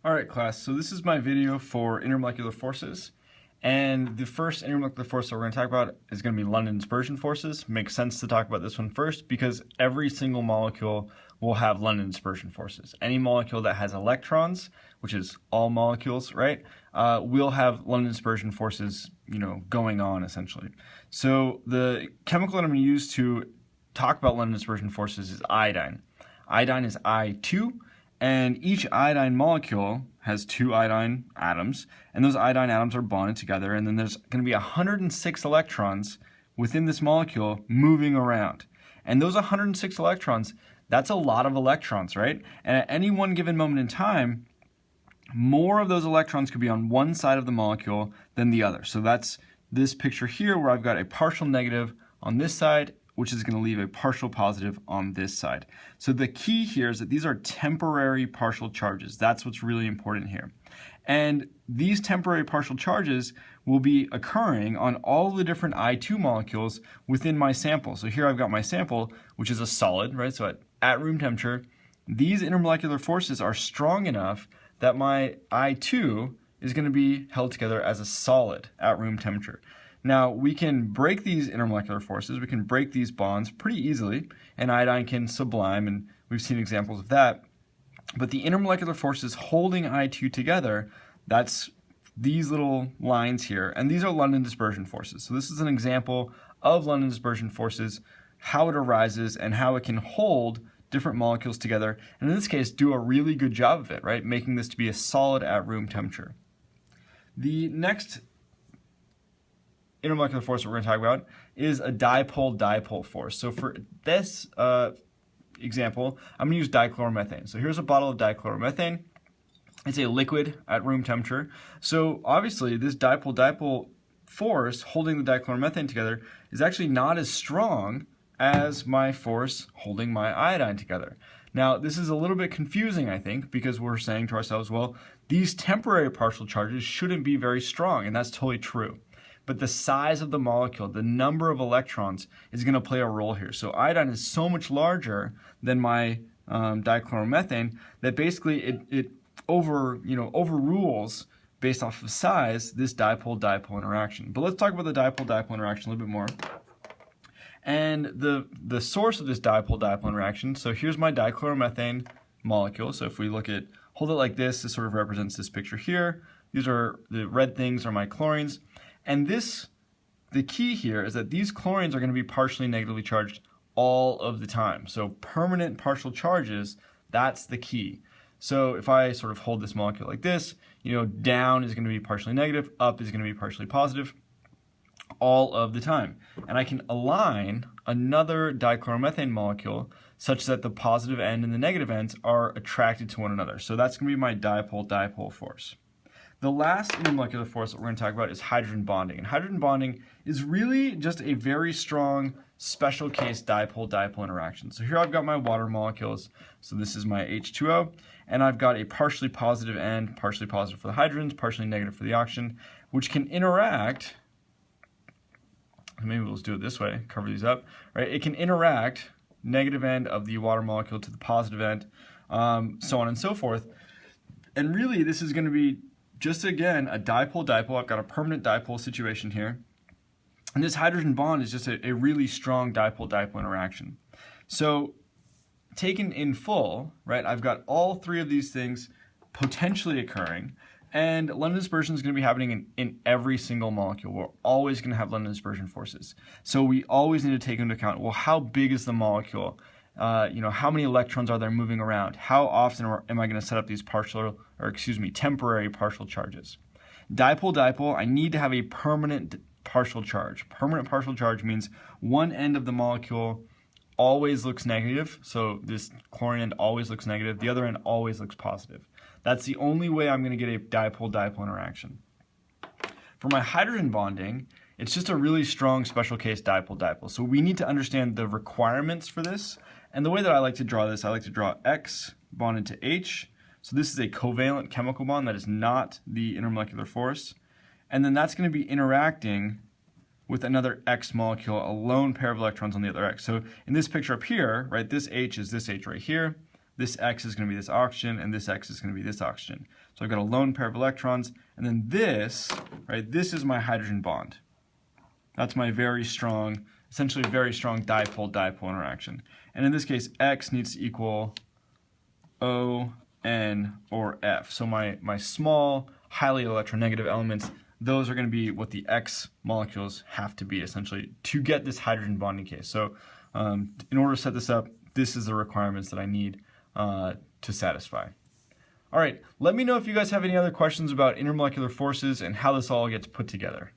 Alright class, so this is my video for intermolecular forces, and the first intermolecular force that we're going to talk about is going to be London dispersion forces. Makes sense to talk about this one first because every single molecule will have London dispersion forces. Any molecule that has electrons, which is all molecules, right, will have London dispersion forces, going on essentially. So the chemical that I'm going to use to talk about London dispersion forces is iodine. Iodine is I2. And each iodine molecule has two iodine atoms, and those iodine atoms are bonded together, and then there's going to be 106 electrons within this molecule moving around. And those 106 electrons, that's a lot of electrons, right? And at any one given moment in time, more of those electrons could be on one side of the molecule than the other. So that's this picture here where I've got a partial negative on this side, which is going to leave a partial positive on this side. So the key here is that these are temporary partial charges. That's what's really important here. And these temporary partial charges will be occurring on all the different I2 molecules within my sample. So here I've got my sample, which is a solid, right? So at room temperature, these intermolecular forces are strong enough that my I2 is going to be held together as a solid at room temperature. Now, we can break these intermolecular forces, we can break these bonds pretty easily, and iodine can sublime, and we've seen examples of that. But the intermolecular forces holding I2 together, that's these little lines here, and these are London dispersion forces. So this is an example of London dispersion forces, how it arises, and how it can hold different molecules together, and in this case, do a really good job of it, right? Making this to be a solid at room temperature. The next intermolecular force that we're going to talk about is a dipole-dipole force. So for this example, I'm going to use dichloromethane. So here's a bottle of dichloromethane. It's a liquid at room temperature. So obviously this dipole-dipole force holding the dichloromethane together is actually not as strong as my force holding my iodine together. Now this is a little bit confusing, I think, because we're saying to ourselves, well, these temporary partial charges shouldn't be very strong, and that's totally true. But the size of the molecule, the number of electrons, is going to play a role here. So iodine is so much larger than my dichloromethane that basically it overrules, based off of size, this dipole-dipole interaction. But let's talk about the dipole-dipole interaction a little bit more. And the source of this dipole-dipole interaction, so here's my dichloromethane molecule. So if we hold it like this sort of represents this picture here. These are, the red things are my chlorines. And the key here is that these chlorines are going to be partially negatively charged all of the time. So permanent partial charges, that's the key. So if I sort of hold this molecule like this, down is going to be partially negative, up is going to be partially positive all of the time. And I can align another dichloromethane molecule such that the positive end and the negative ends are attracted to one another. So that's going to be my dipole-dipole force. The last intermolecular force that we're going to talk about is hydrogen bonding. And hydrogen bonding is really just a very strong special case dipole-dipole interaction. So here I've got my water molecules. So this is my H2O. And I've got a partially positive end, partially positive for the hydrogens, partially negative for the oxygen, which can interact. Maybe we'll just do it this way, cover these up. Right? It can interact negative end of the water molecule to the positive end, so on and so forth. And really this is going to be just again, a dipole-dipole. I've got a permanent dipole situation here. And this hydrogen bond is just a really strong dipole-dipole interaction. So taken in full, right, I've got all three of these things potentially occurring. And London dispersion is going to be happening in every single molecule. We're always going to have London dispersion forces. So we always need to take into account, well, how big is the molecule? How many electrons are there moving around? How often am I going to set up these temporary partial charges? Dipole-dipole, I need to have a permanent partial charge. Permanent partial charge means one end of the molecule always looks negative, so this chlorine end always looks negative, the other end always looks positive. That's the only way I'm going to get a dipole-dipole interaction. For my hydrogen bonding, it's just a really strong special case dipole-dipole. So we need to understand the requirements for this. And the way that I like to draw this, I like to draw X bonded to H. So this is a covalent chemical bond that is not the intermolecular force. And then that's going to be interacting with another X molecule, a lone pair of electrons on the other X. So in this picture up here, right, this H is this H right here. this X is going to be this oxygen, and this X is going to be this oxygen. So I've got a lone pair of electrons, and then this, right, this is my hydrogen bond. That's my very strong, essentially very strong dipole-dipole interaction. And in this case, X needs to equal O, N, or F. So my small, highly electronegative elements, those are going to be what the X molecules have to be, essentially, to get this hydrogen bonding case. So in order to set this up, this is the requirements that I need to satisfy. All right, let me know if you guys have any other questions about intermolecular forces and how this all gets put together.